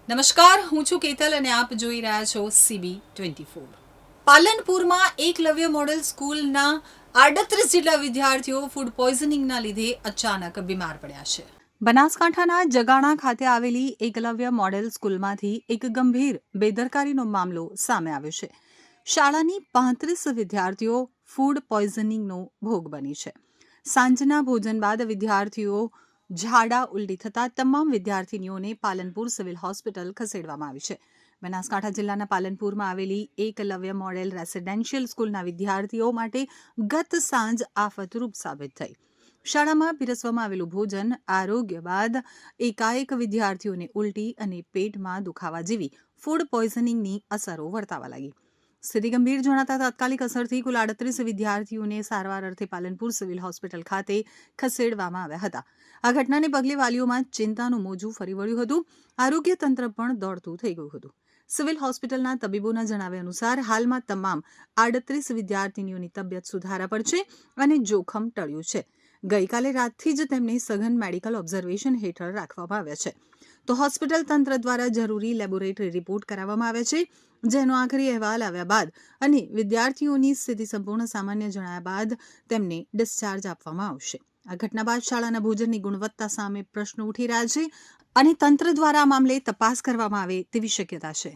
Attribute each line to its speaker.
Speaker 1: નમસ્કાર, હું છું કેતલ અને આપ જોઈ રહ્યા છો CB24। પાલનપુરમાં એકલવ્ય મોડેલ સ્કૂલના 38 જેટલા વિદ્યાર્થીઓ ફૂડ પોઈઝનિંગના લીધે અચાનક બીમાર પડ્યા છે। બનાસકાંઠાના જગાણા ખાતે આવેલી એકલવ્ય મોડેલ સ્કૂલમાંથી એક ગંભીર બેદરકારીનો મામલો સામે આવ્યો છે। શાળાની 35 વિદ્યાર્થીઓ ફૂડ પોઈઝનિંગનો ભોગ બની છે। સાંજના ભોજન બાદ વિદ્યાર્થીઓ ઝાડા ઉલટી થતાં તમામ વિદ્યાર્થીનીઓને પાલનપુર સિવિલ હોસ્પિટલ ખસેડવામાં આવી છે। બનાસકાંઠા જિલ્લાના પાલનપુરમાં આવેલી એકલવ્ય મોડેલ રેસિડેન્શિયલ સ્કૂલના વિદ્યાર્થીઓ માટે ગત સાંજ આફતરૂપ સાબિત થઈ। શાળામાં પીરસવામાં આવેલું ભોજન આરોગ્ય બાદ એકાએક વિદ્યાર્થીઓને ઉલટી અને પેટમાં દુખાવા જેવી ફૂડ પોઈઝનિંગની અસરો વર્તાવા લાગી। સ્થિતિ ગંભીર જણાતા તાત્કાલિક અસરથી કુલ 38 વિદ્યાર્થીઓને સારવાર અર્થે પાલનપુર સિવિલ હોસ્પિટલ ખાતે ખસેડવામાં આવ્યા હતા। આ ઘટનાને પગલે વાલીઓમાં ચિંતાનું મોજું ફરી વળ્યું હતું। આરોગ્ય તંત્ર પણ દોડતું થઈ ગયું હતું। સિવિલ હોસ્પિટલના તબીબોના જણાવ્યા અનુસાર હાલમાં તમામ 38 વિદ્યાર્થીનીઓની તબિયત સુધારા પર છે અને જોખમ ટળ્યું છે। ગઈકાલે રાતથી જ તેમને સઘન મેડિકલ ઓબ્ઝર્વેશન હેઠળ રાખવામાં આવ્યા છે। તો હોસ્પિટલ તંત્ર દ્વારા જરૂરી લેબોરેટરી રિપોર્ટ કરાવવામાં આવ્યા છે, જેનો આખરી અહેવાલ આવ્યા બાદ અને વિદ્યાર્થીઓની સ્થિતિ સંપૂર્ણ સામાન્ય જણાયા બાદ તેમને ડિસ્ચાર્જ આપવામાં આવશે। આ ઘટના બાદ શાળાના ભોજનની ગુણવત્તા સામે પ્રશ્નો ઉઠી રહ્યા છે અને તંત્ર દ્વારા આ મામલે તપાસ કરવામાં આવે તેવી શક્યતા છે।